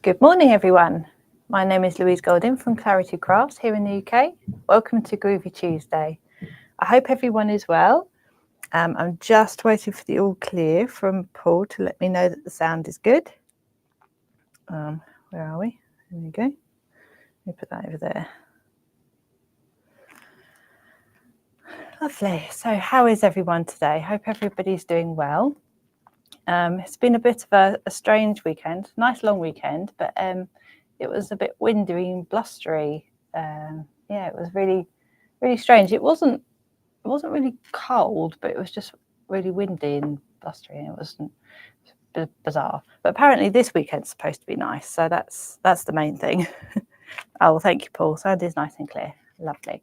Good morning, everyone. My name is Louise Golding from Clarity Crafts here in the UK. Welcome to Groovi Tuesday. I hope everyone is well. I'm just waiting for the all clear from Paul to let me know that the sound is good. Where are we? There we go. Let me put that over there. Lovely. So how is everyone today? Hope everybody's doing well. It's been a bit of a strange weekend, nice long weekend, but it was a bit windy and blustery. Yeah, it was really, really strange. It wasn't really cold, but it was just really windy and blustery, and it wasn't bizarre. But apparently this weekend's supposed to be nice, so that's the main thing. Oh, well, thank you, Paul. Sound is nice and clear. Lovely.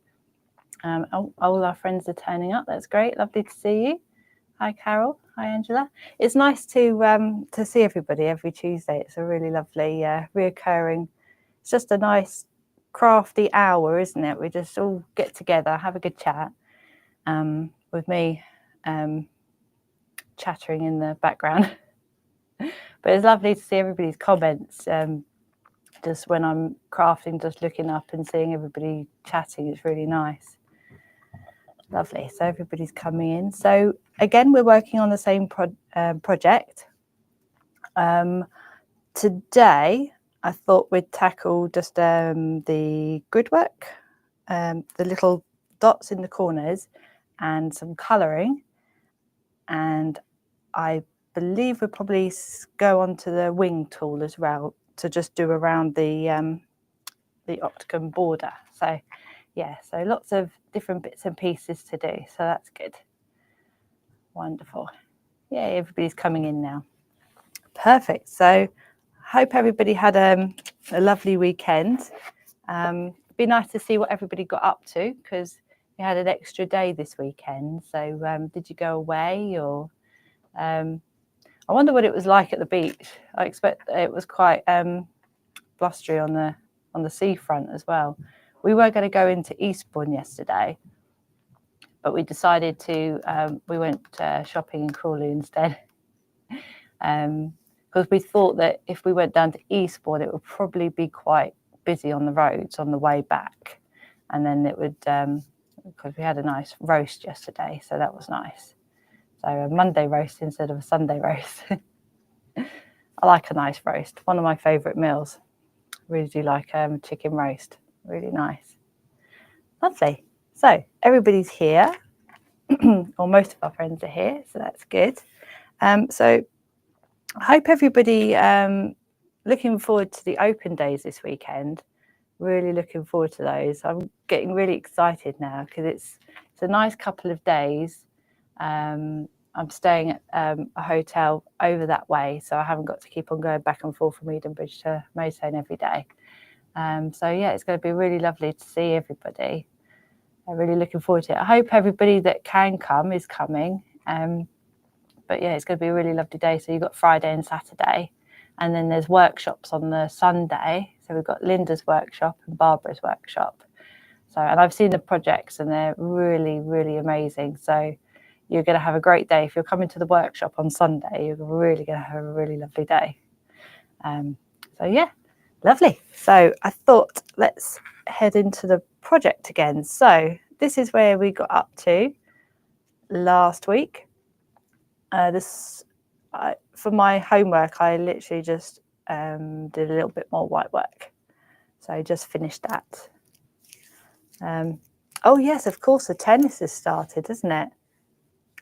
All our friends are turning up. That's great. Lovely to see you. Hi, Carol. Hi, Angela. It's nice to see everybody every Tuesday. It's a really lovely reoccurring. It's just a nice crafty hour, isn't it? We just all get together, have a good chat. With me chattering in the background. But it's lovely to see everybody's comments. Just when I'm crafting, just looking up and seeing everybody chatting, it's really nice. Lovely. So everybody's coming in. So again, we're working on the same project. Today, I thought we'd tackle just the grid work, the little dots in the corners, and some colouring. And I believe we'll probably go on to the wing tool as well to just do around the octagon border. So yeah, so lots of different bits and pieces to do. So that's good. Wonderful. Yeah, everybody's coming in now. Perfect. So hope everybody had a lovely weekend. It'd be nice to see what everybody got up to, because we had an extra day this weekend. So did you go away, or I wonder what it was like at the beach. I expect it was quite blustery on the seafront as well. We were going to go into Eastbourne yesterday, but we decided to we went shopping in Crawley instead, because we thought that if we went down to Eastbourne, it would probably be quite busy on the roads on the way back, and then it would because we had a nice roast yesterday, so that was nice. So a Monday roast instead of a Sunday roast. I like a nice roast. One of my favourite meals. Really do like chicken roast. Really nice. Lovely. So everybody's here, or most of our friends are here, so that's good. So I hope everybody looking forward to the open days this weekend. Really looking forward to those. I'm getting really excited now because it's a nice couple of days. I'm staying at a hotel over that way, so I haven't got to keep on going back and forth from Edenbridge to Maidstone every day. So yeah, it's going to be really lovely to see everybody. I'm really looking forward to it. I hope everybody that can come is coming. But yeah, it's going to be a really lovely day. So you've got Friday and Saturday, and then there's workshops on the Sunday. So we've got Linda's workshop and Barbara's workshop. So, and I've seen the projects and they're really, really amazing. So you're going to have a great day. If you're coming to the workshop on Sunday, you're really going to have a really lovely day. So yeah, lovely. So I thought let's head into the project again. So this is where we got up to last week. For my homework, I literally just did a little bit more white work. So I just finished that. Oh yes, of course, the tennis has started, hasn't it?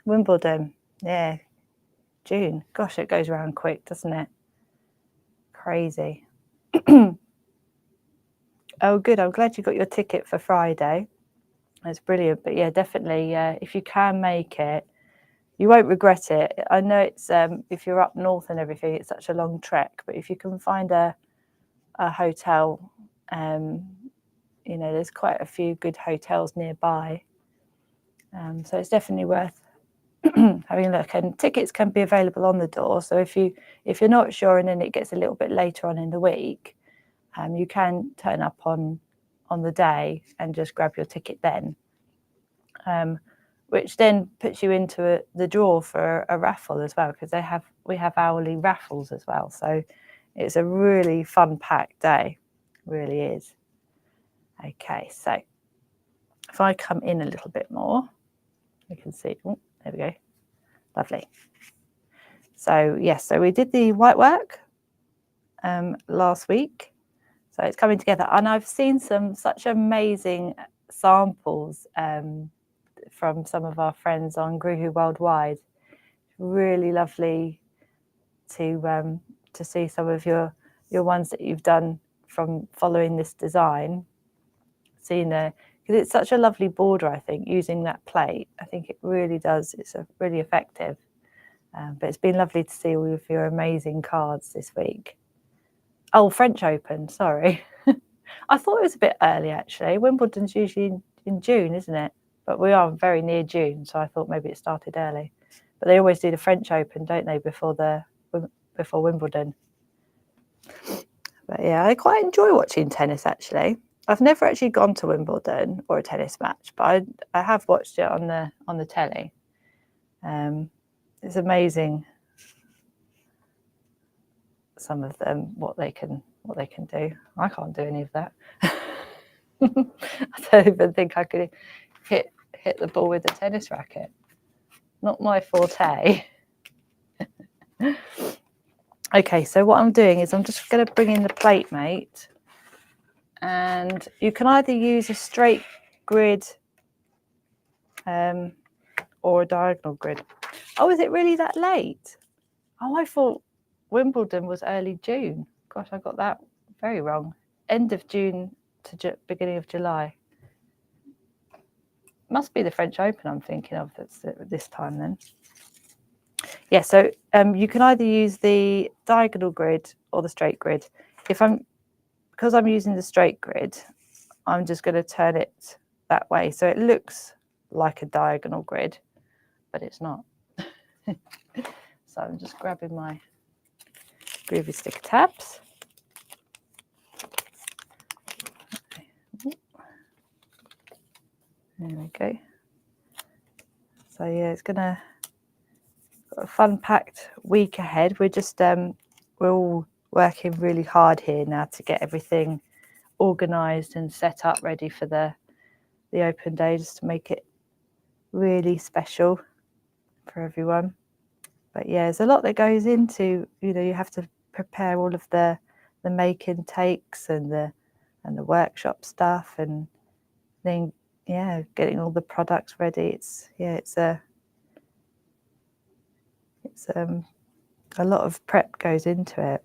Wimbledon, yeah, June. Gosh, it goes around quick, doesn't it? Crazy. Oh, good. I'm glad you got your ticket for Friday. That's brilliant. But yeah, definitely, if you can make it, you won't regret it. I know it's if you're up north and everything, it's such a long trek. But if you can find a hotel, you know, there's quite a few good hotels nearby. So it's definitely worth having a look. And tickets can be available on the door. So if you're not sure, and then it gets a little bit later on in the week, you can turn up on the day and just grab your ticket then. Which then puts you into the draw for a raffle as well, because we have hourly raffles as well. So it's a really fun packed day, really is. Okay, so if I come in a little bit more, you can see, oh, there we go, lovely. So yes, so we did the white work last week, so it's coming together, and I've seen such amazing samples from some of our friends on Groovi Worldwide. Really lovely to see some of your ones that you've done from following this design. Seeing there, because it's such a lovely border, I think, using that plate. I think it really does. It's really effective. But it's been lovely to see all of your amazing cards this week. Oh, French Open, sorry. I thought it was a bit early, actually. Wimbledon's usually in June, isn't it? But we are very near June, so I thought maybe it started early. But they always do the French Open, don't they, before Wimbledon? But yeah, I quite enjoy watching tennis, actually. I've never actually gone to Wimbledon or a tennis match, but I have watched it on the telly. It's amazing, some of them, what they can do. I can't do any of that. I don't even think I could hit the ball with a tennis racket. Not my forte. Okay, so what I'm doing is I'm just going to bring in the plate mate, and you can either use a straight grid or a diagonal grid. Oh, is it really that late? Oh, I thought Wimbledon was early June. Gosh, I got that very wrong. End of June to beginning of July. Must be the French Open I'm thinking of that's this time then. Yeah, so you can either use the diagonal grid or the straight grid. Because I'm using the straight grid, I'm just going to turn it that way. So it looks like a diagonal grid, but it's not. So I'm just grabbing my Groovi sticker tabs. There we go. So yeah, it's got a fun packed week ahead. We're just we're all working really hard here now to get everything organised and set up ready for the open day, just to make it really special for everyone. But yeah, there's a lot that goes into, you have to prepare all of the making takes and the workshop stuff, and then getting all the products ready. It's a lot of prep goes into it,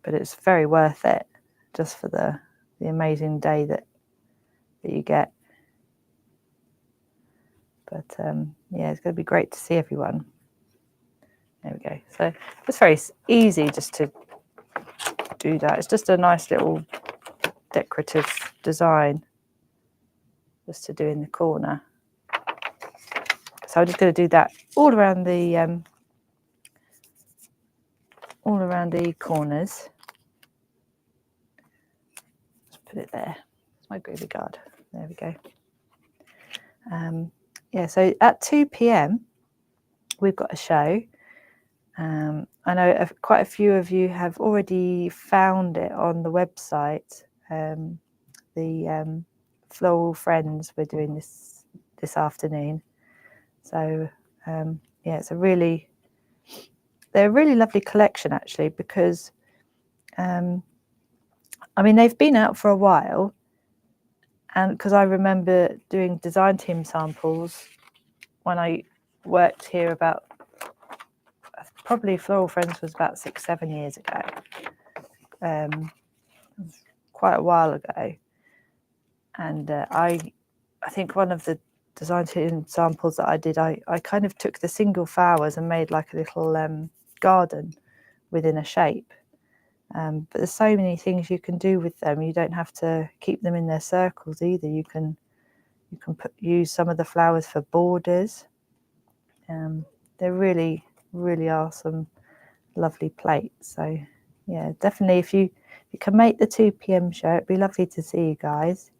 but it's very worth it just for the amazing day that you get. But yeah, it's going to be great to see everyone. There we go. So it's very easy just to do that. It's just a nice little decorative design just to do in the corner. So I'm just going to do that all around the corners. Just put it there. It's my Groovi card. There we go. Yeah, so at 2 p.m. we've got a show. I know quite a few of you have already found it on the website. The Floral Friends we're doing this afternoon. So yeah, they're a really lovely collection actually, because I mean, they've been out for a while, and because I remember doing design team samples when I worked here about, probably Floral Friends was about 6-7 years ago, quite a while ago. And I think one of the design team samples that I did, I kind of took the single flowers and made like a little garden within a shape. But there's so many things you can do with them. You don't have to keep them in their circles either. You can use some of the flowers for borders. There really are some lovely plates. So yeah, definitely if you can make the 2 p.m. show, it'd be lovely to see you guys.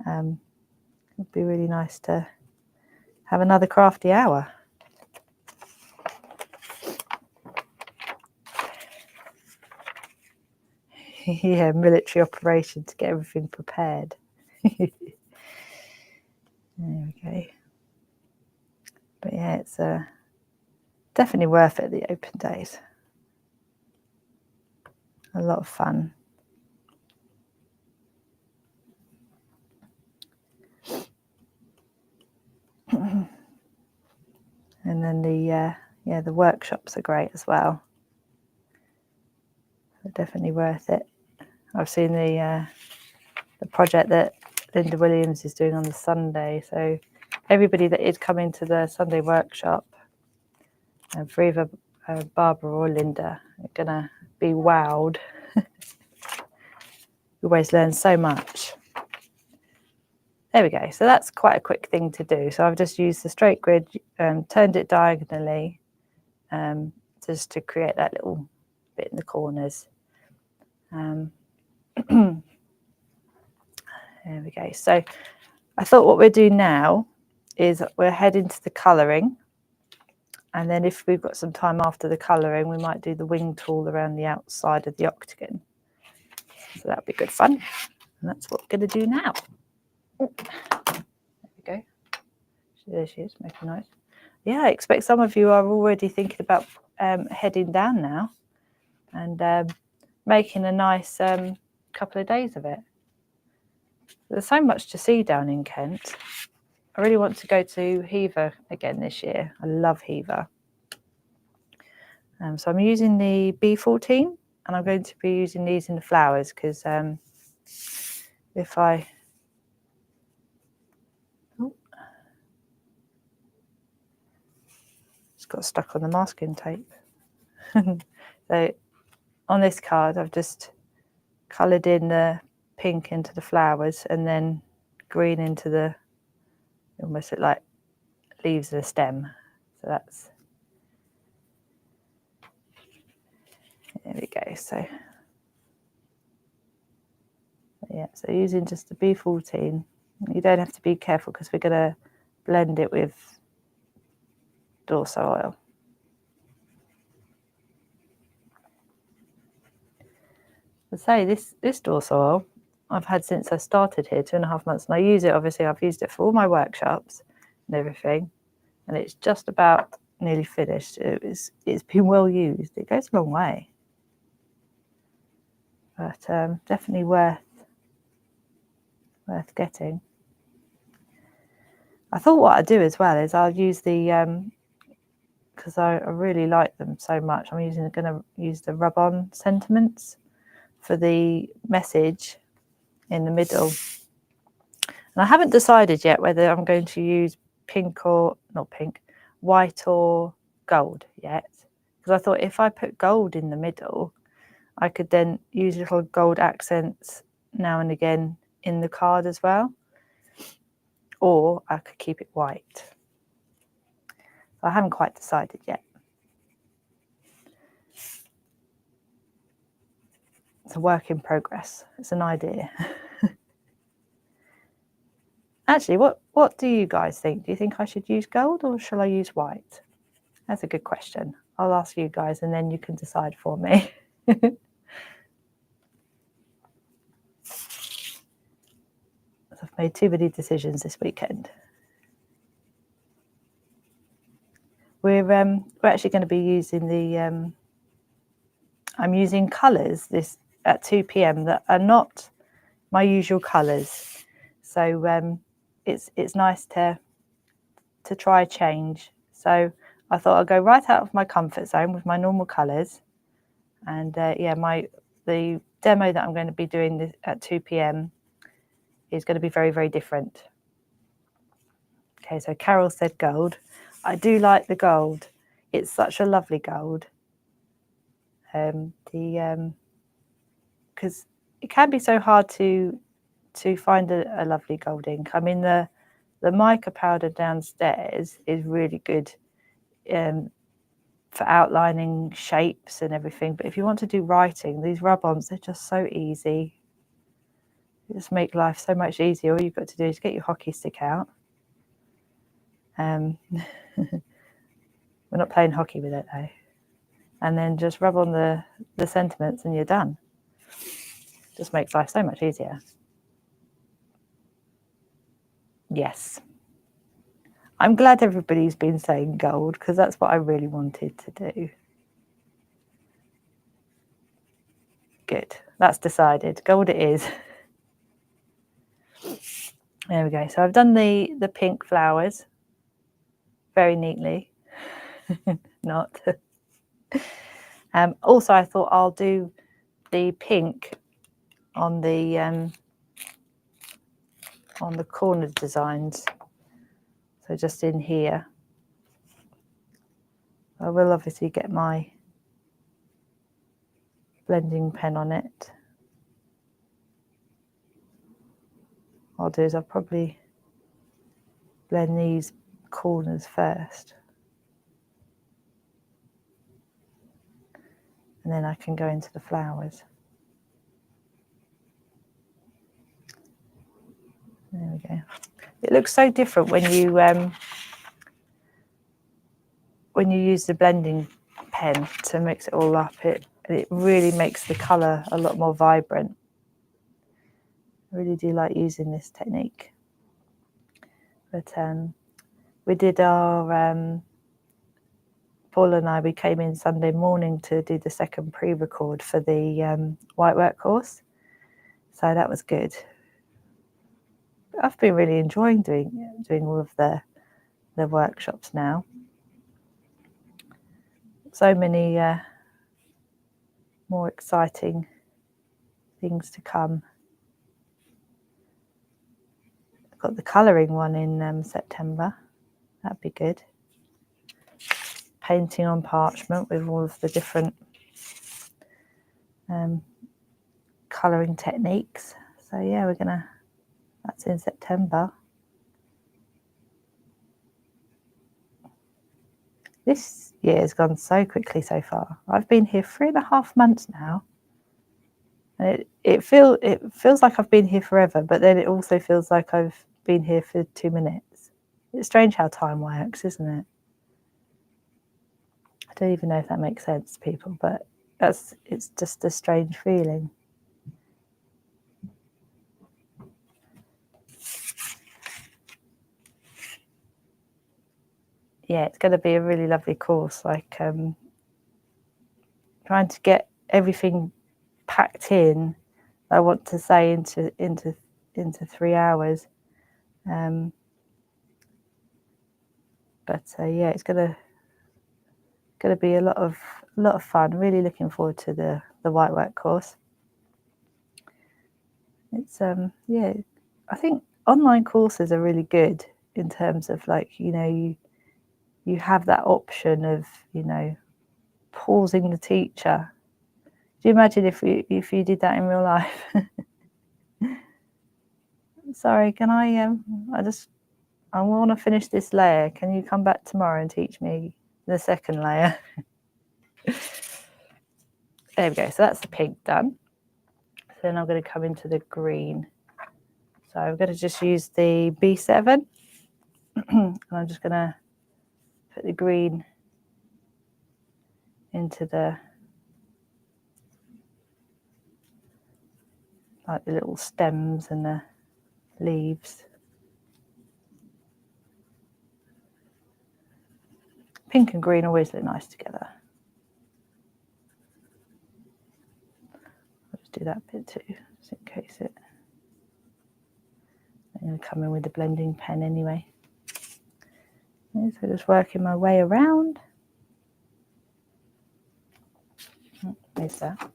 It'd be really nice to have another crafty hour. Yeah, military operation to get everything prepared. There we go. But yeah, it's definitely worth it, the open days. A lot of fun. And then the workshops are great as well. They're definitely worth it. I've seen the project that Linda Williams is doing on the Sunday. So everybody that is coming to the Sunday workshop, for either Barbara or Linda, are gonna be wowed. You always learn so much. There we go. So that's quite a quick thing to do. So I've just used the straight grid, turned it diagonally, just to create that little bit in the corners. There we go. So I thought what we'll do now is we'll head into the colouring. And then if we've got some time after the colouring, we might do the wing tool around the outside of the octagon. So that'll be good fun. And that's what we're going to do now. There we go. There she is, making noise. Yeah, I expect some of you are already thinking about heading down now and making a nice couple of days of it. There's so much to see down in Kent. I really want to go to Hever again this year. I love Hever. So I'm using the B14 and I'm going to be using these in the flowers because if I... Oh, it's got stuck on the masking tape. So on this card I've just coloured in the pink into the flowers and then green into the, almost look like leaves of the stem. So that's, there we go. So yeah, so using just the B14, you don't have to be careful because we're going to blend it with Dorso oil. I say this Dorso oil I've had since I started here, 2.5 months, and I use it, obviously I've used it for all my workshops and everything, and it's just about nearly finished. It's been well used. It goes a long way, but definitely worth getting. I thought what I'd do as well is I'll use the because I really like them so much. I'm going to use the rub-on sentiments for the message in the middle. And I haven't decided yet whether I'm going to use pink or, not pink, white or gold yet. Because I thought if I put gold in the middle, I could then use little gold accents now and again in the card as well. Or I could keep it white. I haven't quite decided yet. It's a work in progress. It's an idea. Actually, what do you guys think? Do you think I should use gold or shall I use white? That's a good question. I'll ask you guys and then you can decide for me. I've made too many decisions this weekend. We're actually going to be using the I'm using colours this at 2 p.m. that are not my usual colours, so it's nice to try change. So I thought I'd go right out of my comfort zone with my normal colours, and yeah, the demo that I'm going to be doing this at 2 p.m. is going to be very, very different. Okay, so Carol said gold. I do like the gold. It's such a lovely gold. Because it can be so hard to find a lovely gold ink. I mean, the mica powder downstairs is really good for outlining shapes and everything. But if you want to do writing, these rub-ons, they're just so easy. They just make life so much easier. All you've got to do is get your hockey stick out. We're not playing hockey with it though. And then just rub on the sentiments and you're done. Just makes life so much easier. Yes. I'm glad everybody's been saying gold, because that's what I really wanted to do. Good. That's decided. Gold it is. There we go. So I've done the pink flowers very neatly. Not. Also, I thought I'll do the pink on the corner designs. So just in here. I will obviously get my blending pen on it. What I'll do is I'll probably blend these corners first. And then I can go into the flowers. There we go. It looks so different when you use the blending pen to mix it all up. It really makes the colour a lot more vibrant. I really do like using this technique. But we did our Paul and we came in Sunday morning to do the second pre-record for the white work course. So that was good. I've been really enjoying doing all of the workshops now. So many more exciting things to come. I've got the colouring one in September. That'd be good. Painting on parchment with all of the different colouring techniques. So yeah, that's in September. This year has gone so quickly so far. I've been here 3.5 months now. And it feels like I've been here forever, but then it also feels like I've been here for 2 minutes. It's strange how time works, isn't it? I don't even know if that makes sense to people, but it's just a strange feeling. Yeah, it's going to be a really lovely course. Like trying to get everything packed in, I want to say into 3 hours. But yeah, it's gonna be a lot of fun. Really looking forward to the white work course. It's yeah, I think online courses are really good in terms of, like, you have that option of, pausing the teacher. Do you imagine if you did that in real life? Sorry, can I want to finish this layer. Can you come back tomorrow and teach me the second layer? There we go. So that's the pink done. So then I'm going to come into the green. So I'm going to just use the B7. And I'm just going to put the green into the little stems and the leaves. Pink and green always look nice together. I'll just do that bit too, just in case it. I'm going to come in with the blending pen anyway. Okay, so just working my way around. There's that.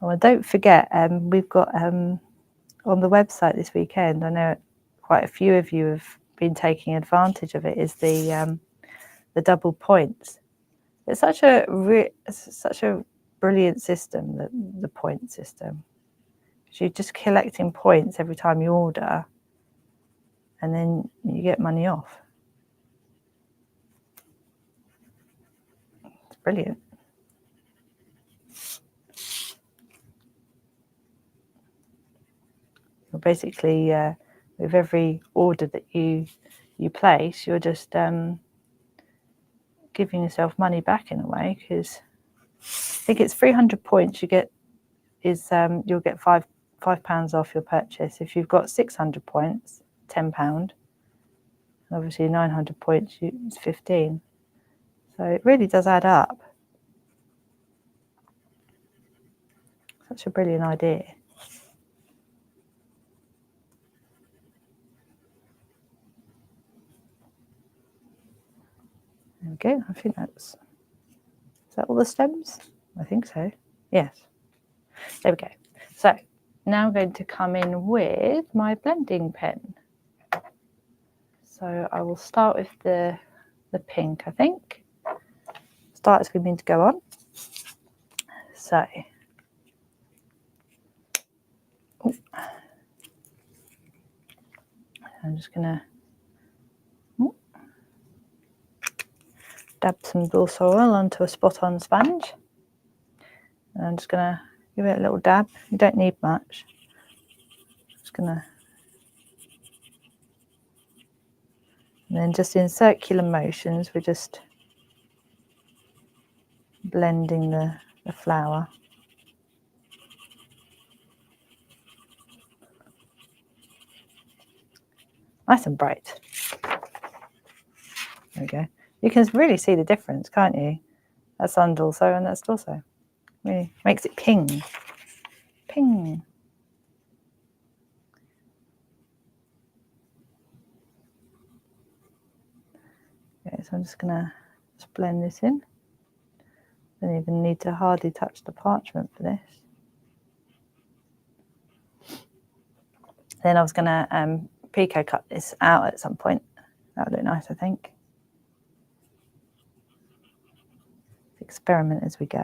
Oh, and don't forget, we've got on the website this weekend, I know quite a few of you have been taking advantage of it, is the double points. It's such a brilliant system, the point system. You're just collecting points every time you order, and then you get money off. It's brilliant. You're basically, with every order that you place, you're just giving yourself money back in a way, because I think it's 300 points you get is you'll get £5 off your purchase. If you've got 600 points, £10. Obviously 900 points is 15. So it really does add up. Such a brilliant idea. There we go. I think is that all the stems? I think so. Yes. There we go. So now I'm going to come in with my blending pen. So I will start with the pink, I think. Start is going to go on. So I'm just going to dab some Dorsal oil onto a spot-on sponge. And I'm just going to give it a little dab. You don't need much. Just going to, and then just in circular motions, we're just blending the flower. Nice and bright. There we go. You can really see the difference, can't you? That's undulso and that's dorso. Really makes it ping. Ping. Okay, so I'm just going to blend this in. Don't even need to hardly touch the parchment for this. Then I was going to pico cut this out at some point. That would look nice, I think. Experiment as we go.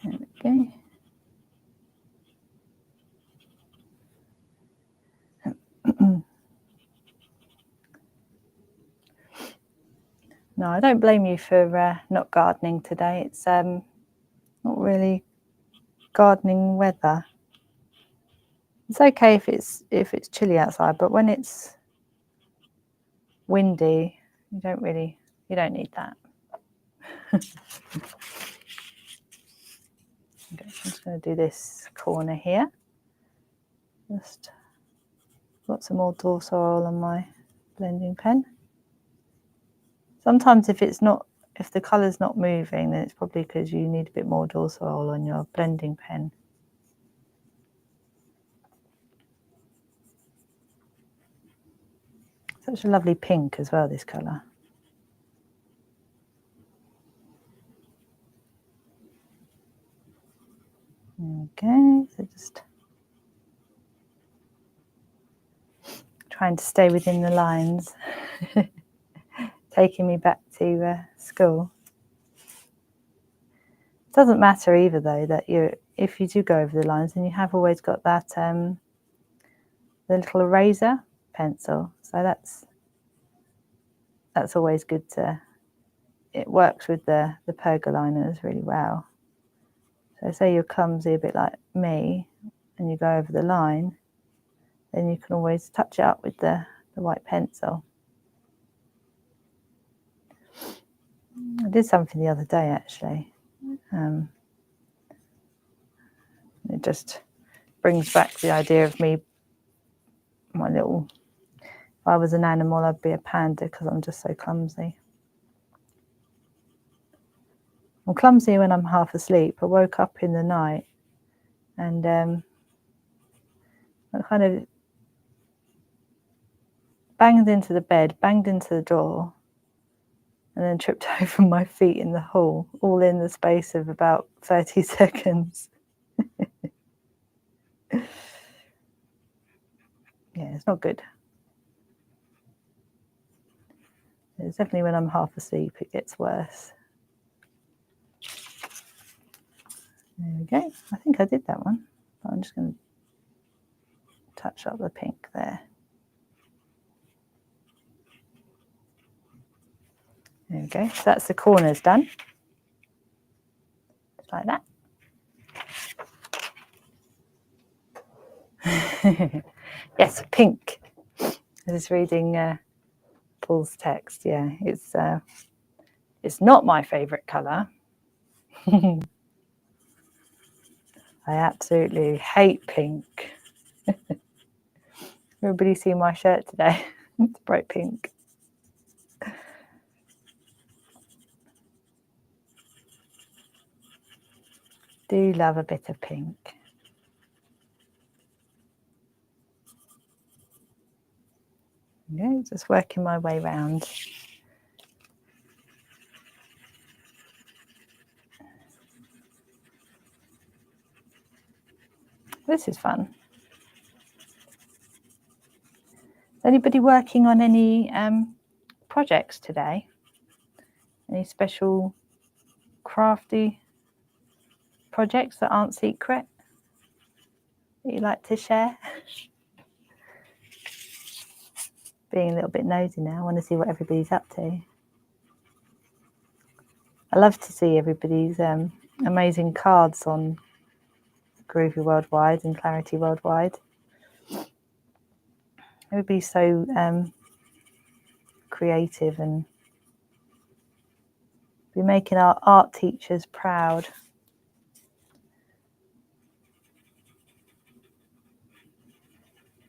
There we go. No, I don't blame you for not gardening today. It's not really gardening weather. It's okay if it's chilly outside, but when it's windy, you don't need that. Okay, I'm just going to do this corner here. Just got some more Dorsal oil on my blending pen. Sometimes if the colour's not moving, then it's probably because you need a bit more Dorsal oil on your blending pen. Such a lovely pink as well, this colour. Okay, so just trying to stay within the lines, taking me back to school. It doesn't matter either, though, that if you do go over the lines, then you have always got that the little eraser pencil. So that's always good it works with the pergoliners really well. So say you're clumsy a bit like me and you go over the line, then you can always touch it up with the white pencil. I did something the other day actually. It just brings back the idea of me, if I was an animal, I'd be a panda because I'm just so clumsy. I'm clumsy when I'm half asleep. I woke up in the night and I kind of banged into the bed, banged into the door, and then tripped over my feet in the hall, all in the space of about 30 seconds. Yeah, it's not good. It's definitely when I'm half asleep, it gets worse. There we go. I think I did that one, but I'm just going to touch up the pink there. There we go. So that's the corners done. Just like that. Yes, pink. I was reading Paul's text. Yeah, It's not my favourite colour. I absolutely hate pink. Everybody see my shirt today? It's bright pink. Do love a bit of pink. Okay, just working my way round. This is fun. Is anybody working on any projects today? Any special crafty projects that aren't secret that you'd like to share? Being a little bit nosy now, I want to see what everybody's up to. I love to see everybody's amazing cards on Groovi Worldwide and Clarity Worldwide. Everybody's so creative and be making our art teachers proud.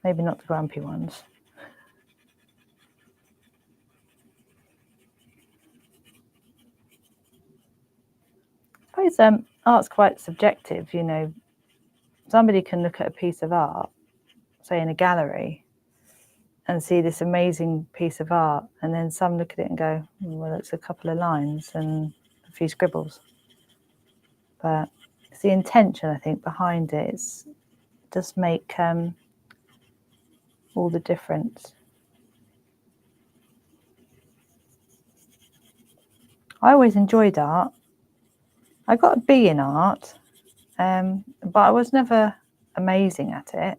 Maybe not the grumpy ones. I suppose art's quite subjective, you know. Somebody can look at a piece of art, say in a gallery, and see this amazing piece of art, and then some look at it and go, well, it's a couple of lines and a few scribbles. But it's the intention, I think, behind it. It's just make all the difference. I always enjoyed art. I got a B in art, but I was never amazing at it.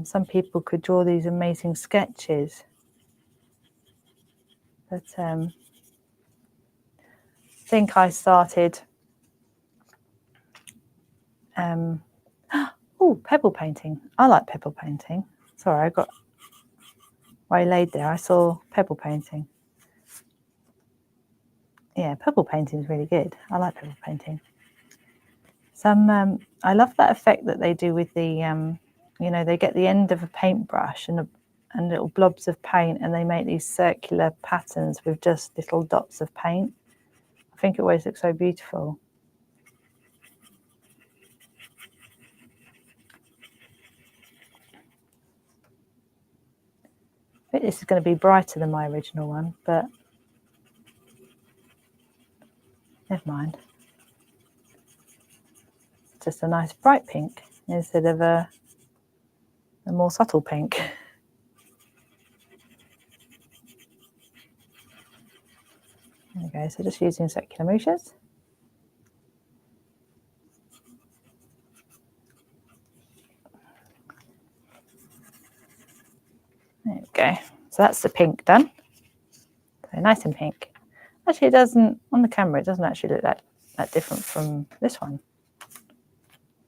Some people could draw these amazing sketches, but I think I started pebble painting. I like pebble painting. Sorry, I got waylaid there. I saw pebble painting. Yeah, pebble painting is really good. I like pebble painting. I love that effect that they do with the you know, they get the end of a paintbrush and little blobs of paint, and they make these circular patterns with just little dots of paint. I think it always looks so beautiful. I think this is going to be brighter than my original one, but never mind. Just a nice bright pink instead of a more subtle pink. There we go, so just using circular moushes. There we go, so that's the pink done. So nice and pink. Actually, it doesn't, on the camera, it doesn't actually look that different from this one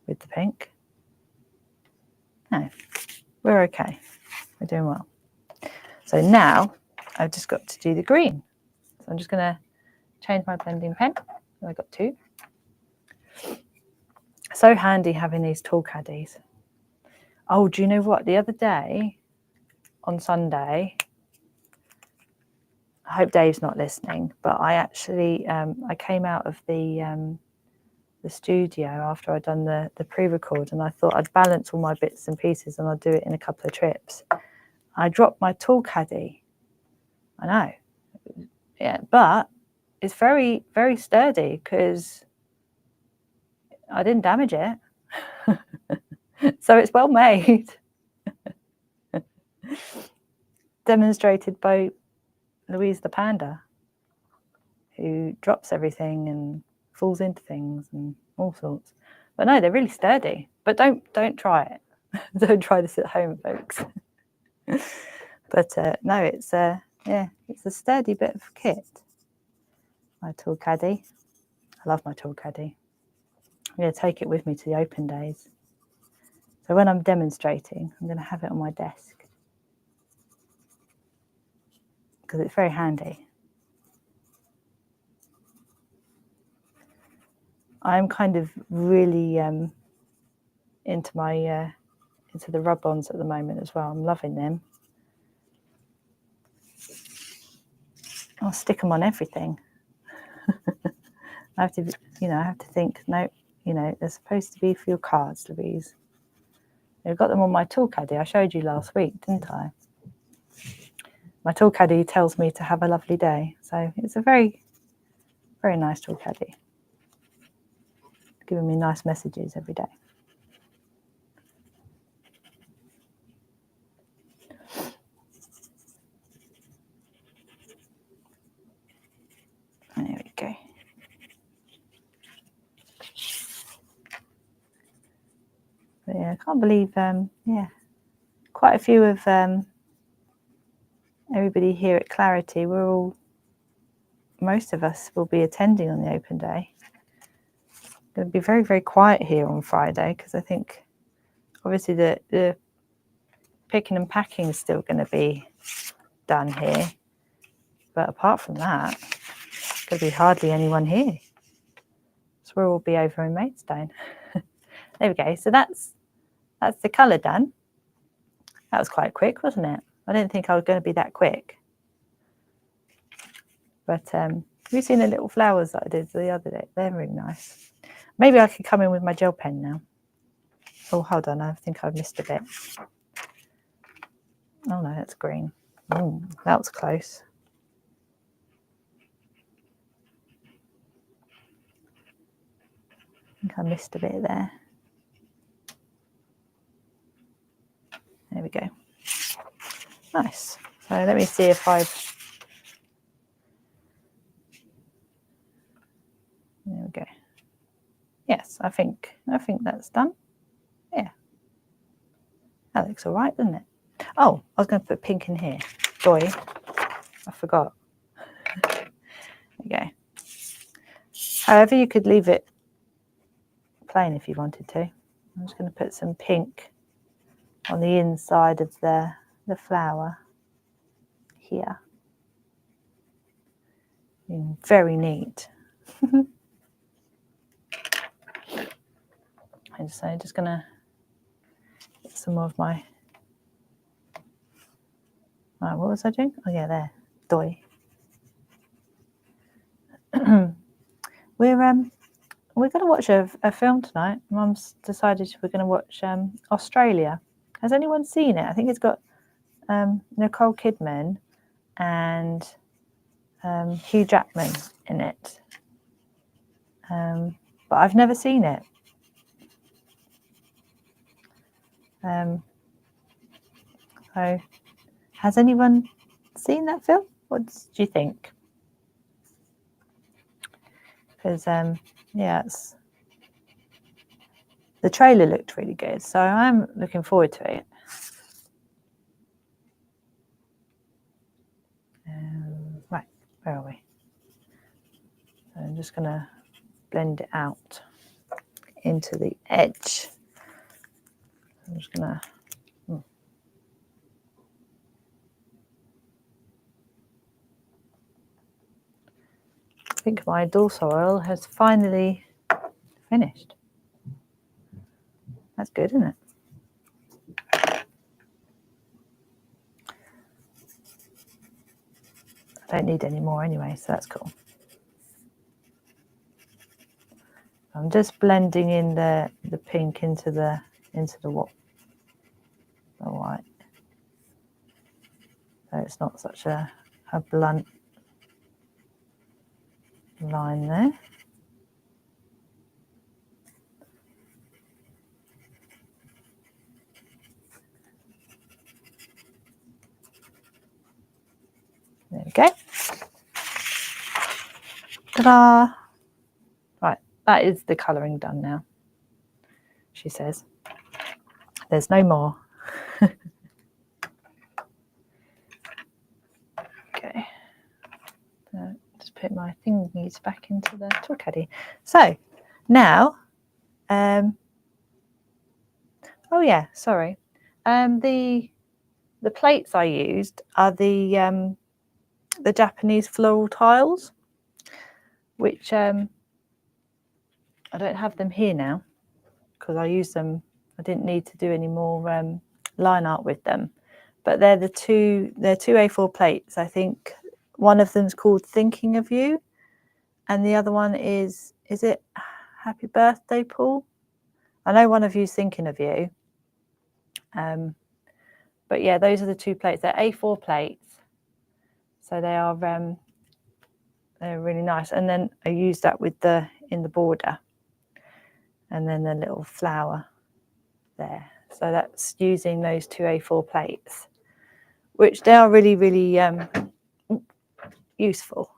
with the pink. No, we're okay, we're doing well. So now I've just got to do the green. So I'm just going to change my blending pen. I've got two. So handy having these tool caddies. Oh, do you know what? The other day on Sunday, I hope Dave's not listening, but I actually I came out of the studio after I'd done the pre-record, and I thought I'd balance all my bits and pieces and I'd do it in a couple of trips. I dropped my tool caddy. I know. Yeah, but it's very, very sturdy because I didn't damage it. So it's well made. Demonstrated by Louise the panda, who drops everything and falls into things and all sorts. But no, they're really sturdy. But don't try it. Don't try this at home, folks. But no, it's it's a sturdy bit of kit. My tool caddy. I love my tool caddy. I'm going to take it with me to the open days. So when I'm demonstrating, I'm going to have it on my desk because it's very handy. I'm kind of really into the rub-ons at the moment as well. I'm loving them. I'll stick them on everything. I have to think, no, they're supposed to be for your cards, Louise. I've got them on my tool caddy. I showed you last week, didn't I? My tool caddy tells me to have a lovely day. So it's a very, very nice tool caddy. Giving me nice messages every day. There we go. But yeah, I can't believe, quite a few of everybody here at Clarity, most of us will be attending on the open day. It's going to be very, very quiet here on Friday because I think obviously the picking and packing is still going to be done here. But apart from that, there's going to be hardly anyone here. So we'll all be over in Maidstone. There we go. So that's the colour done. That was quite quick, wasn't it? I didn't think I was going to be that quick. But have you seen the little flowers that I did the other day? They're really nice. Maybe I could come in with my gel pen now. Oh, hold on. I think I've missed a bit. Oh, no, that's green. Oh, that was close. I think I missed a bit there. There we go. Nice. So let me see if there we go. Yes, I think that's done. Yeah. That looks all right, doesn't it? Oh, I was going to put pink in here. Boy, I forgot. There we go. However, you could leave it plain if you wanted to. I'm just going to put some pink on the inside of the flower here. Very neat. I'm just going to get some more of my... Right, what was I doing? Oh yeah, there. Doy. We're going to watch a film tonight. Mum's decided we're going to watch Australia. Has anyone seen it? I think it's got Nicole Kidman and Hugh Jackman in it. But I've never seen it. So, has anyone seen that film? What do you think? Because the trailer looked really good, so I'm looking forward to it. Right, where are we? So I'm just going to blend it out into the edge. I'm just going to... I think my dorsal oil has finally finished. That's good, isn't it? I don't need any more anyway, so that's cool. I'm just blending in the pink into the white. So it's not such a blunt line there. There we go. Ta-da! Right, that is the colouring done now, she says. There's no more. Okay. So just put my thingies back into the tool caddy. So now, oh yeah, sorry. The plates I used are the Japanese floral tiles, which I don't have them here now because I use them. I didn't need to do any more line art with them. But they're two A4 plates. I think one of them's called Thinking of You, and the other one is it Happy Birthday, Paul? I know one of you's thinking of you. But yeah, those are the 2 plates. They're A4 plates, so they are they're really nice. And then I use that with in the border, and then the little flower there. So that's using those 2 A4 plates, which they are really, really useful.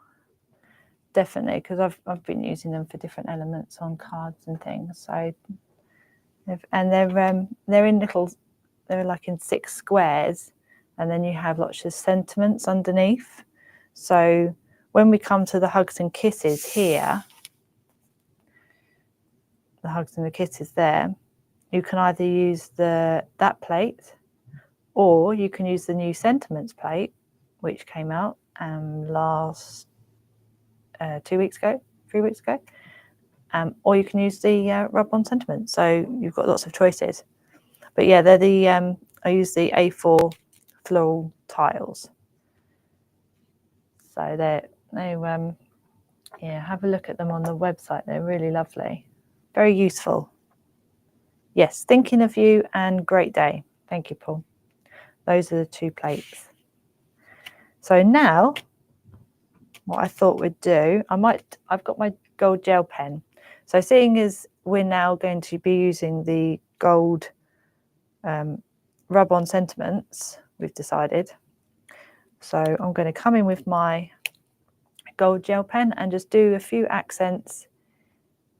Definitely, because I've been using them for different elements on cards and things. So, and they're in little, they're like in 6 squares, and then you have lots of sentiments underneath. So when we come to the hugs and kisses here, the hugs and the kisses there, you can either use that plate, or you can use the new sentiments plate, which came out last 3 weeks ago, or you can use the rub-on sentiments. So you've got lots of choices. But yeah, they're I use the A4 floral tiles. So yeah, have a look at them on the website. They're really lovely, very useful. Yes, Thinking of You and Great Day. Thank you, Paul. Those are the 2 plates. So now, what I thought we'd do, I've got my gold gel pen. So seeing as we're now going to be using the gold rub-on sentiments, we've decided. So I'm going to come in with my gold gel pen and just do a few accents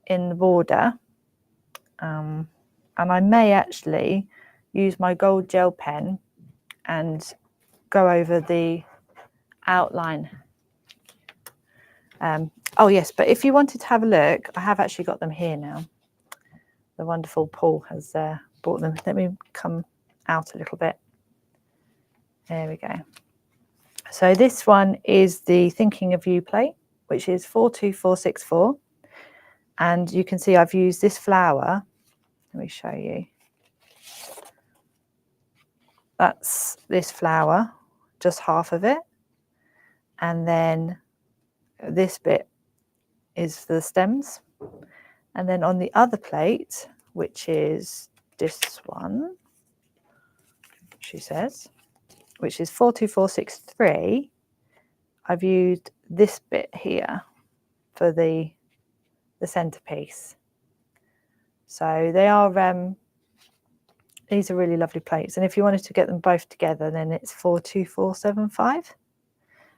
in the border. And I may actually use my gold gel pen and go over the outline. Oh yes, but if you wanted to have a look, I have actually got them here now. The wonderful Paul has bought them. Let me come out a little bit. There we go. So this one is the Thinking of You plate, which is 42464. And you can see I've used this flower. Let me show you. That's this flower, just half of it. And then this bit is for the stems. And then on the other plate, which is this one, she says, which is 42463, I've used this bit here for the centerpiece. So they are these are really lovely plates, and if you wanted to get them both together, then it's 42475.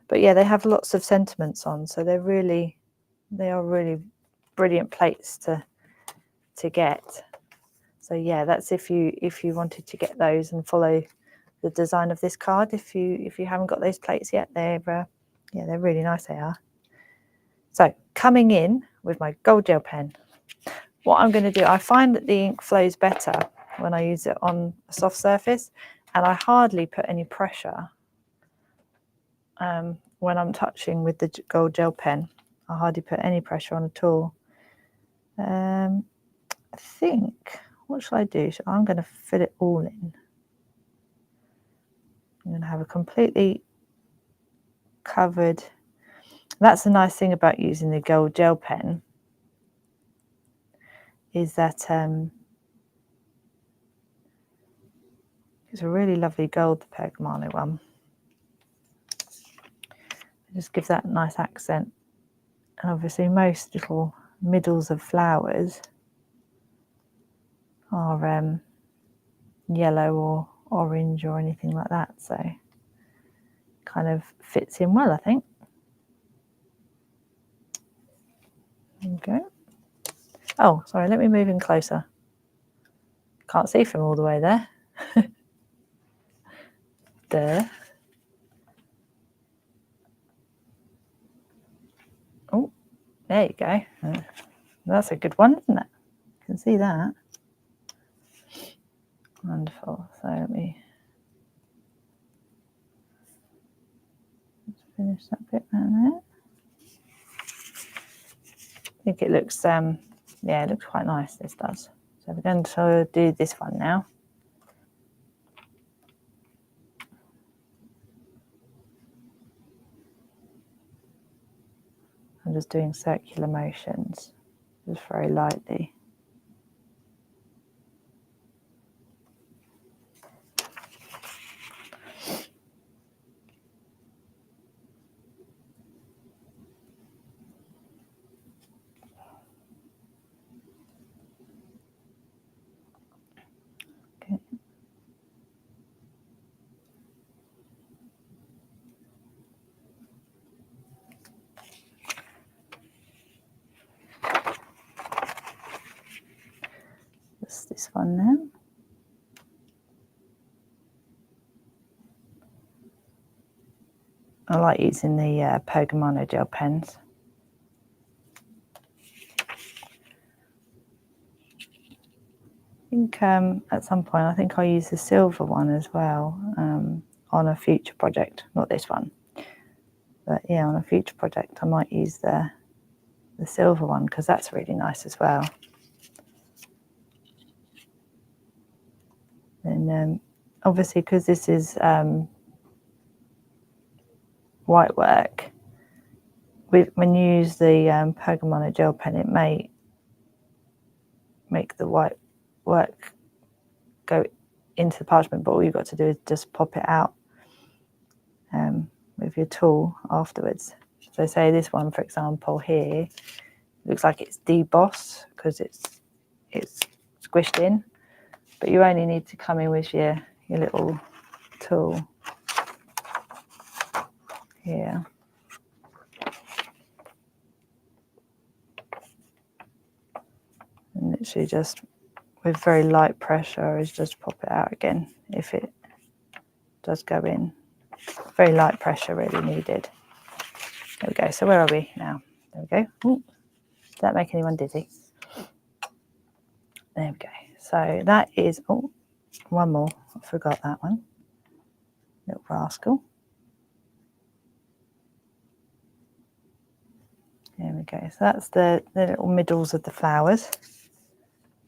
But yeah, they have lots of sentiments on, so they are really brilliant plates to get. So yeah, that's if you wanted to get those and follow the design of this card. If you haven't got those plates yet, they're really nice. They are. So coming in with my gold gel pen, what I'm going to do, I find that the ink flows better when I use it on a soft surface, and I hardly put any pressure when I'm touching with the gold gel pen. I hardly put any pressure on at all. I think, what shall I do? I'm going to fill it all in. I'm going to have a completely covered. That's the nice thing about using the gold gel pen, is that it's a really lovely gold, the Pergamano one. It just gives that nice accent. And obviously most little middles of flowers are yellow or orange or anything like that, so kind of fits in well, I think. There we go. Oh, sorry, let me move in closer. Can't see from all the way there. There. Oh, there you go. That's a good one, isn't it? You can see that. Wonderful. So let me just finish that bit down there. I think it looks Yeah, it looks quite nice, this does. So we're going to do this one now. I'm just doing circular motions, just very lightly. Okay. Just this one now. I like using the Pergamano gel pens. I think at some point, I think I'll use the silver one as well on a future project. Not this one, but yeah, on a future project, I might use the silver one because that's really nice as well. And obviously, because this is white work, when you use the Pergamano gel pen, it may make the white work go into the parchment, but all you've got to do is just pop it out with your tool afterwards. So say this one, for example, here, looks like it's debossed because it's squished in, but you only need to come in with your little tool here. And literally just with very light pressure is just pop it out again if it does go in. Very light pressure really needed. There we go. So where are we now? There we go. Ooh, does that make anyone dizzy? There we go. So that is, oh, one more. I forgot that one. Little rascal. There we go. So that's the little middles of the flowers.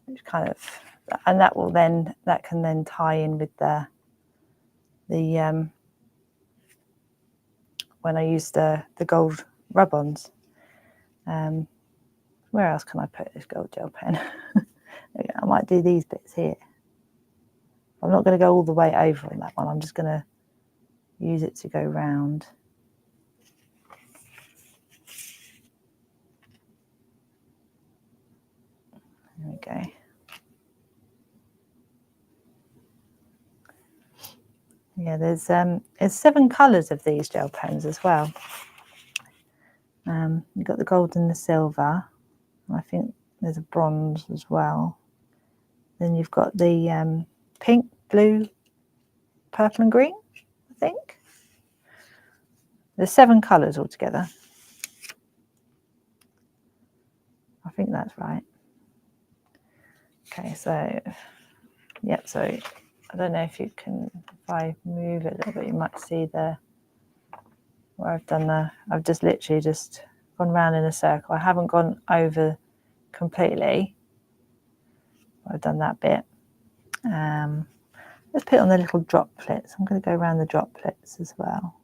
Which kind of, and that can then tie in with the when I use the gold rub-ons. Where else can I put this gold gel pen? I might do these bits here. I'm not going to go all the way over on that one. I'm just going to use it to go round. There we go. Yeah, there's 7 colours of these gel pens as well. You've got the gold and the silver. I think there's a bronze as well. Then you've got the pink, blue, purple and green, I think. There's 7 colours altogether. I think that's right. Okay, so, yep, so I don't know if you can, if I move it a little bit, you might see where I've done I've just literally just gone round in a circle. I haven't gone over completely. I've done that bit. Let's put it on the little droplets. I'm going to go around the droplets as well.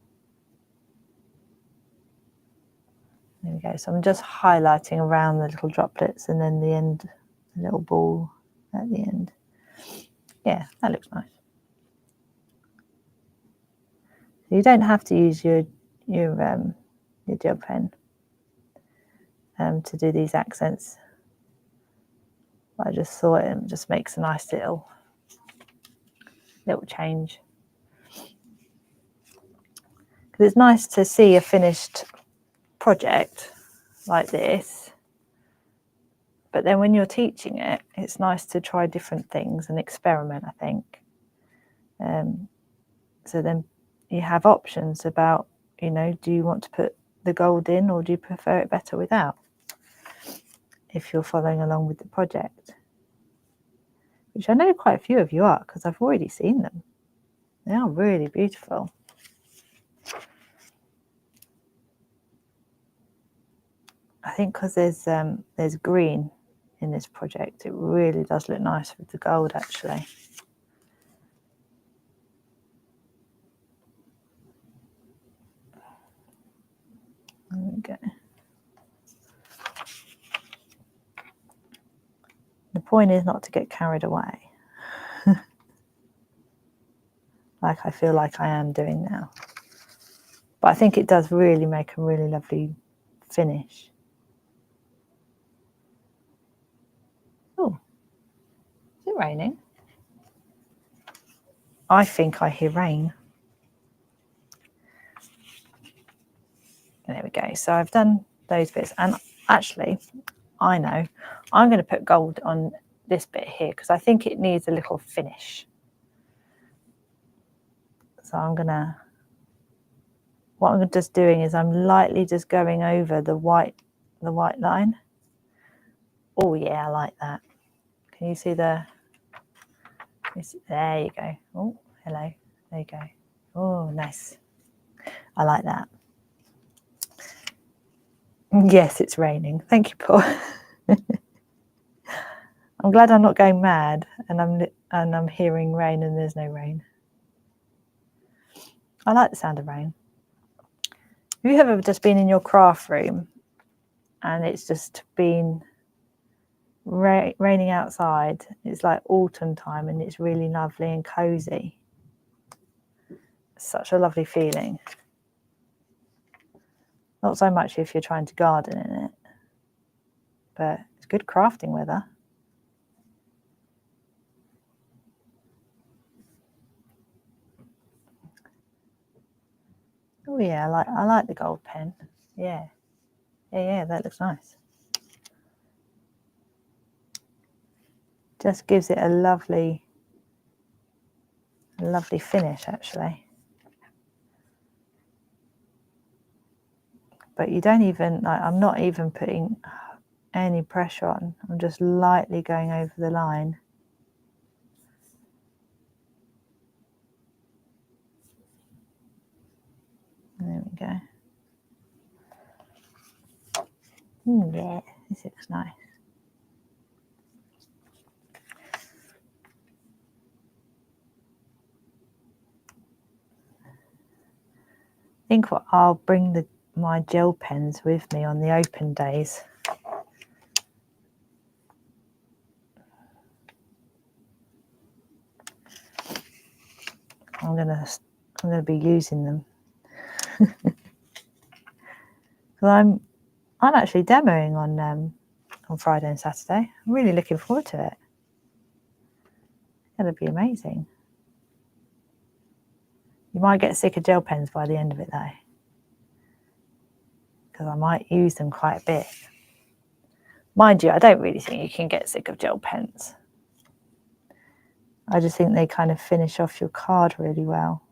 There we go. So I'm just highlighting around the little droplets and then the end, the little ball at the end. Yeah, that looks nice. You don't have to use your gel pen to do these accents. But I just thought it just makes a nice little change. Because it's nice to see a finished project like this, but then when you're teaching it, it's nice to try different things and experiment, I think. So then you have options about, do you want to put the gold in or do you prefer it better without, if you're following along with the project, which I know quite a few of you are because I've already seen them. They are really beautiful. I think because there's green in this project. It really does look nice with the gold, actually. There we go. The point is not to get carried away, like I feel like I am doing now. But I think it does really make a really lovely finish. Oh, is it raining? I think I hear rain. There we go. So I've done those bits, and actually I know I'm going to put gold on this bit here because I think it needs a little finish. So what I'm just doing is I'm lightly just going over the white line. Oh yeah, I like that. Can you see there you go. Oh, hello. There you go. Oh, nice. I like that. Yes, it's raining. Thank you, Paul. I'm glad I'm not going mad and I'm hearing rain and there's no rain. I like the sound of rain. Have you ever just been in your craft room and it's just been raining outside? It's like autumn time and it's really lovely and cozy. Such a lovely feeling. Not so much if you're trying to garden in it, but it's good crafting weather. Oh yeah, I like the gold pen. Yeah, that looks nice. Just gives it a lovely finish, actually. But you don't even, I'm not even putting any pressure on. I'm just lightly going over the line. There we go. Yeah, this looks nice. I think I'll bring my gel pens with me on the open days. I'm gonna be using them. Because I'm actually demoing on Friday and Saturday. I'm really looking forward to it. It's gonna be amazing. You might get sick of gel pens by the end of it though, because I might use them quite a bit. Mind you, I don't really think you can get sick of gel pens. I just think they kind of finish off your card really well.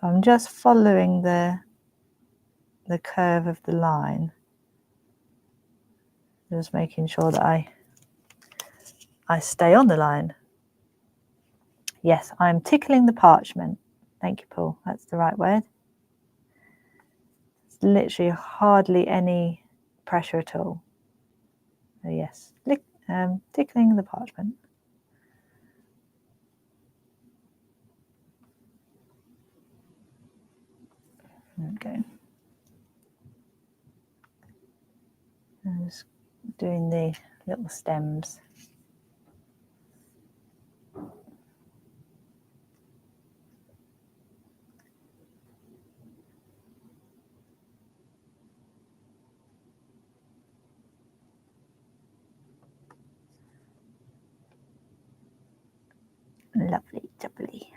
So I'm just following the curve of the line, just making sure that I stay on the line. Yes, I'm tickling the parchment. Thank you, Paul. That's the right word. It's literally hardly any pressure at all. So yes, tickling the parchment. Okay. I'm just doing the little stems. Lovely, jubbly.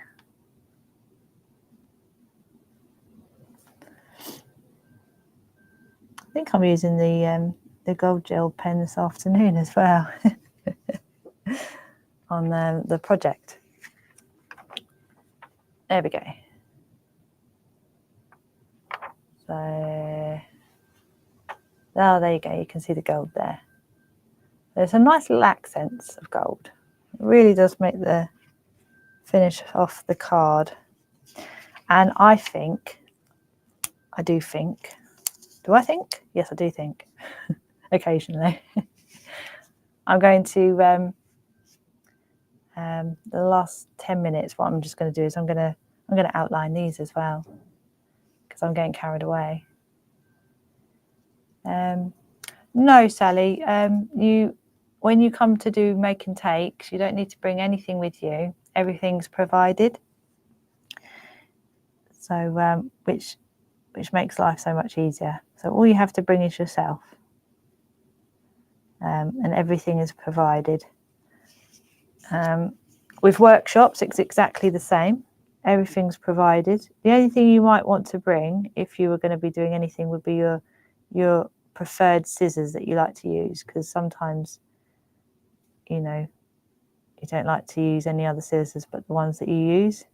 I think I'm using the gold gel pen this afternoon as well on the project. There we go. So, oh, there you go. You can see the gold there. There's a nice little accents of gold. It really does make the finish off the card. And do I think? Yes, I do think occasionally. I'm going to the last 10 minutes. What I'm just going to do is I'm going to outline these as well, because I'm getting carried away. No, Sally. When you come to do making takes, you don't need to bring anything with you. Everything's provided. So which makes life so much easier. So all you have to bring is yourself, and everything is provided. With workshops, it's exactly the same. Everything's provided. The only thing you might want to bring, if you were going to be doing anything, would be your preferred scissors that you like to use, because sometimes, you know, you don't like to use any other scissors but the ones that you use.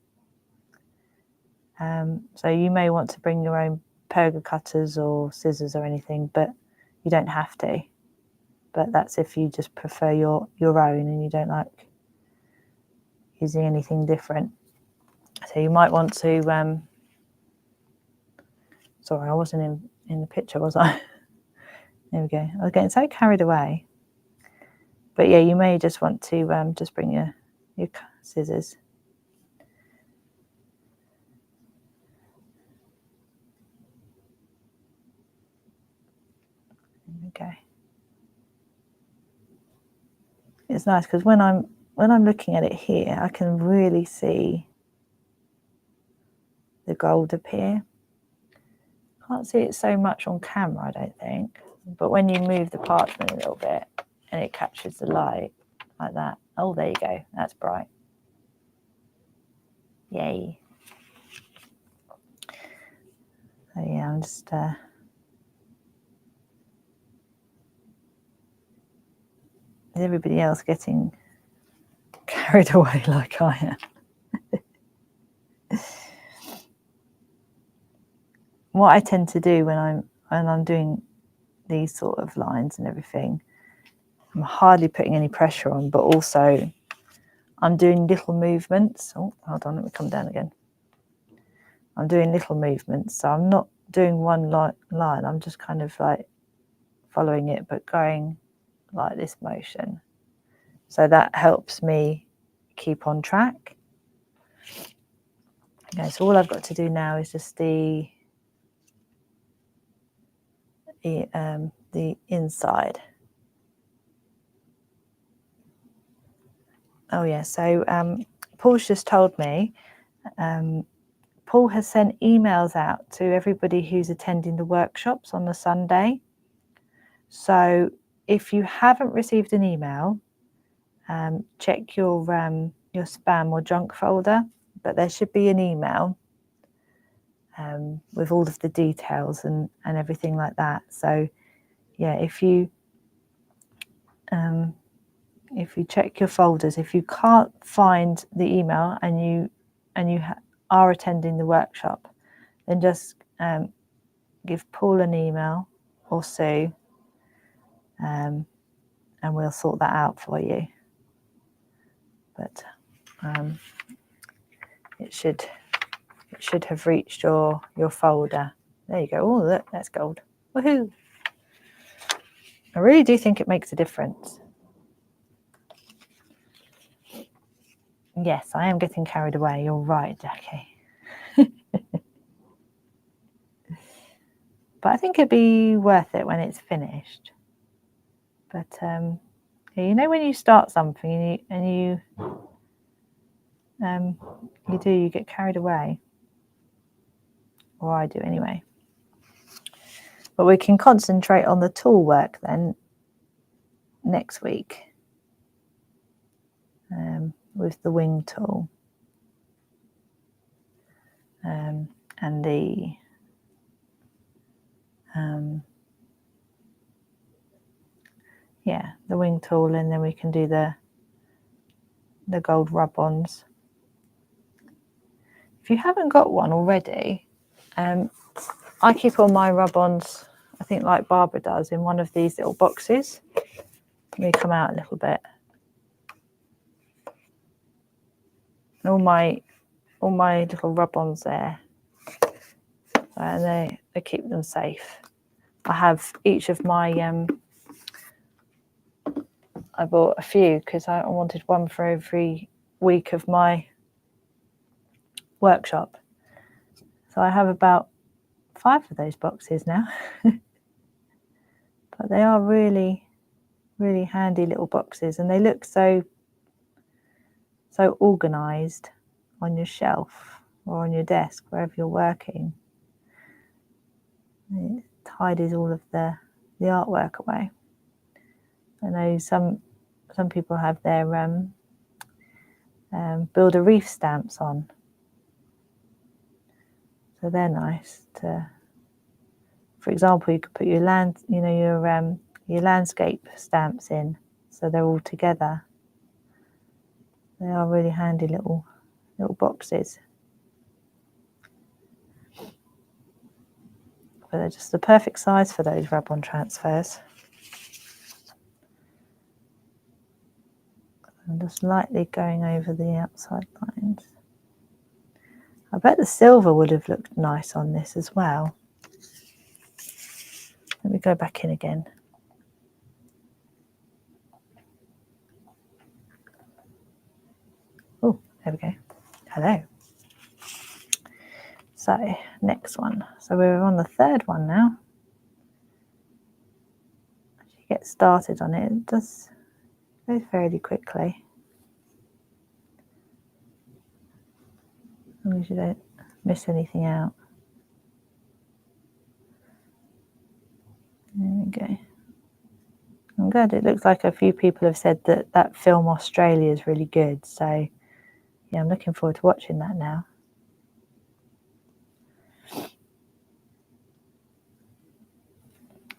So you may want to bring your own pogo cutters or scissors or anything, but you don't have to. But that's if you just prefer your own and you don't like using anything different. So you might want to, sorry, I wasn't in the picture, was I? There we go. I was getting so carried away. But yeah, you may just want to just bring your scissors. There we go. It's nice because when I'm looking at it here, I can really see the gold appear. Can't see it so much on camera, I don't think. But when you move the parchment a little bit and it catches the light like that. Oh, there you go. That's bright. Yay. So yeah, I'm just is everybody else getting carried away like I am? What I tend to do when I'm doing these sort of lines and everything, I'm hardly putting any pressure on, but also I'm doing little movements. Oh, hold on, let me come down again. I'm doing little movements, so I'm not doing one line. I'm just kind of like following it, but going like this motion. So that helps me keep on track. Okay, so all I've got to do now is just the inside. Oh yeah, so Paul's just told me, Paul has sent emails out to everybody who's attending the workshops on the Sunday. So if you haven't received an email, check your spam or junk folder, but there should be an email with all of the details and everything like that. So yeah, if you check your folders, if you can't find the email and you are attending the workshop, then just give Paul an email or Sue, and we'll sort that out for you. But it should have reached your folder. There you go. Oh, look, that's gold. Woohoo! I really do think it makes a difference. Yes, I am getting carried away. You're right, Jackie. But I think it'd be worth it when it's finished. But you know, when you start something and you get carried away, or I do anyway. But we can concentrate on the tool work then next week with the wing tool and the the wing tool, and then we can do the gold rub-ons. If you haven't got one already, I keep all my rub-ons, I think like Barbara does, in one of these little boxes. Let me come out a little bit. And all my little rub-ons there, and they keep them safe. I have each of my I bought a few because I wanted one for every week of my workshop. So I have about 5 of those boxes now. But they are really, really handy little boxes, and they look so organised on your shelf or on your desk, wherever you're working. It tidies all of the artwork away. I know some people have their build a reef stamps on, so they're nice to. For example, you could put your your landscape stamps in, so they're all together. They are really handy little boxes, but they're just the perfect size for those rub-on transfers. I'm just lightly going over the outside lines. I bet the silver would have looked nice on this as well. Let me go back in again. Oh, there we go. Hello. So, next one. So we're on the third one now. As you get started on it, it does go fairly quickly. As long as you don't miss anything out. There we go. I'm glad it looks like a few people have said that film Australia is really good. So, yeah, I'm looking forward to watching that now.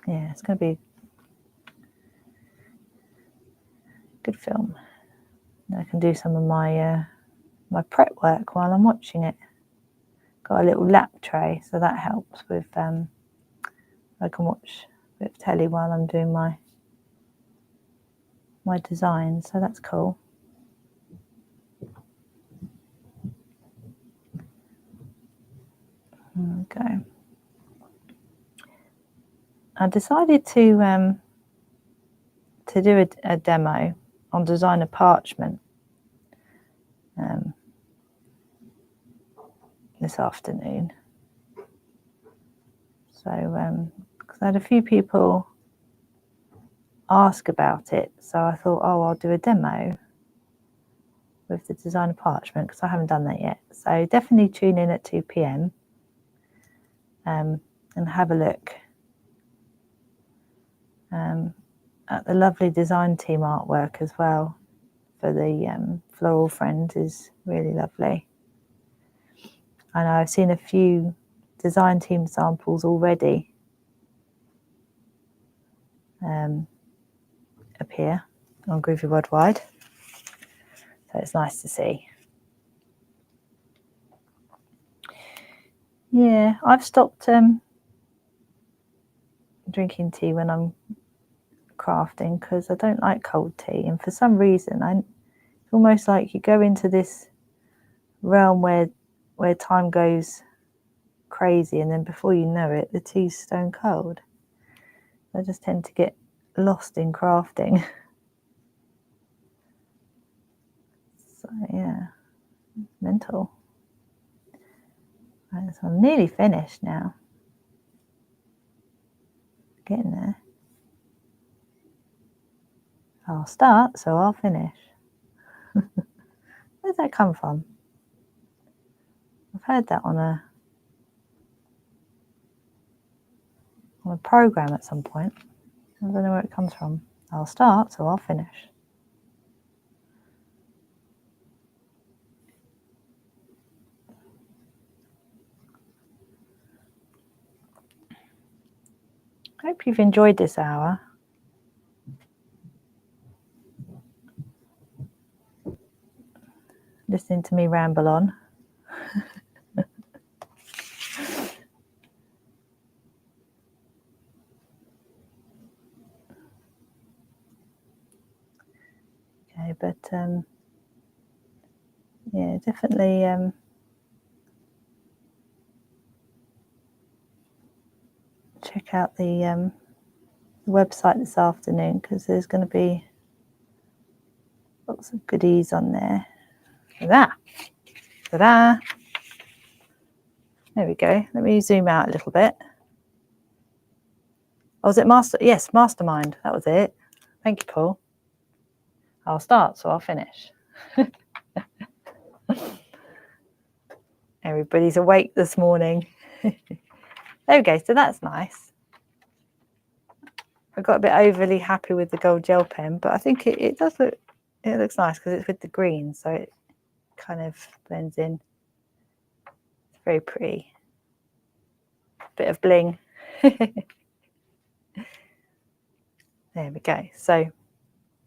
Yeah, it's going to be a good film. I can do some of my my prep work while I'm watching it. Got a little lap tray, so that helps with I can watch a bit of telly while I'm doing my design, so that's cool. Okay. I decided to do a demo on designer parchment this afternoon. So, because I had a few people ask about it, so I thought, oh, I'll do a demo with the designer parchment because I haven't done that yet. So definitely tune in at 2 p.m. And have a look at the lovely design team artwork as well for the floral friends is really lovely. I know I've seen a few design team samples already appear on Groovi Worldwide, so it's nice to see. Yeah, I've stopped drinking tea when I'm crafting because I don't like cold tea, and for some reason it's almost like you go into this realm where time goes crazy, and then before you know it the tea's stone cold. I just tend to get lost in crafting. So yeah, mental. Right, so I'm nearly finished now. Getting there. I'll start, so I'll finish. Where's that come from? I've heard that on a program at some point. I don't know where it comes from. I'll start, so I'll finish. I hope you've enjoyed this hour. Listening to me ramble on. Okay, but yeah, definitely check out the website this afternoon because there's going to be Lots of goodies on there. Ta-da! Ta-da! There we go. Let me zoom out a little bit. Oh, was it Yes, Mastermind. That was it. Thank you, Paul. I'll start, so I'll finish. Everybody's awake this morning. There we go. So that's nice. I got a bit overly happy with the gold gel pen, but I think it does look. It looks nice because it's with the green, so it kind of blends in. It's very pretty. Bit of bling. There we go. So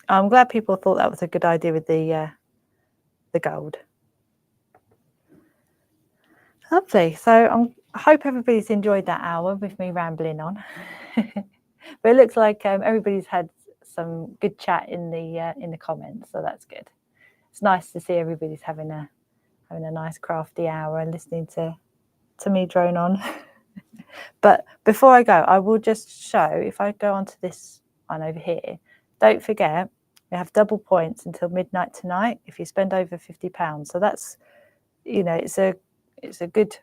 I'm glad people thought that was a good idea with the gold. Lovely. So I hope everybody's enjoyed that hour with me rambling on. But it looks like everybody's had some good chat in the comments, so that's good. It's nice to see everybody's having a nice crafty hour and listening to me drone on. But before I go, I will just show, if I go onto this one over here, don't forget we have double points until midnight tonight if you spend over £50. So that's, you know, it's a good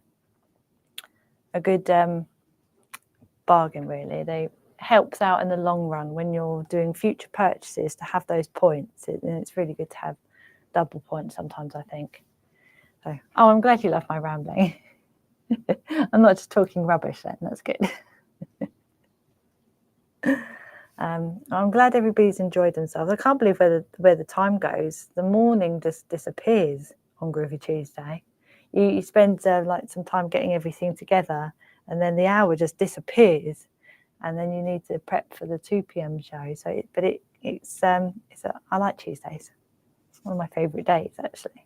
bargain really. They helps out in the long run when you're doing future purchases to have those points. It's really good to have double points sometimes, I think. So, oh, I'm glad you love my rambling. I'm not just talking rubbish then, that's good. I'm glad everybody's enjoyed themselves. I can't believe where the time goes. The morning just disappears on Groovi Tuesday. You spend like some time getting everything together, and then the hour just disappears, and then you need to prep for the 2 p.m. show. So, I like Tuesdays. It's one of my favourite days actually.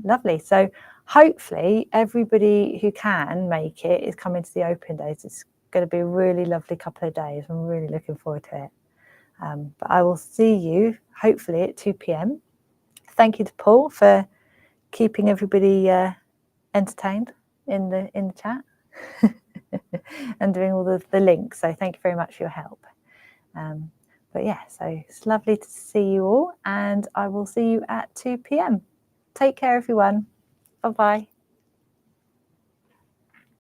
Lovely. So hopefully everybody who can make it is coming to the open days. It's going to be a really lovely couple of days. I'm really looking forward to it. But I will see you hopefully at 2 p.m. Thank you to Paul for keeping everybody entertained in the chat and doing all the links. So thank you very much for your help. But yeah, so it's lovely to see you all, and I will see you at 2 p.m. Take care, everyone. Bye-bye.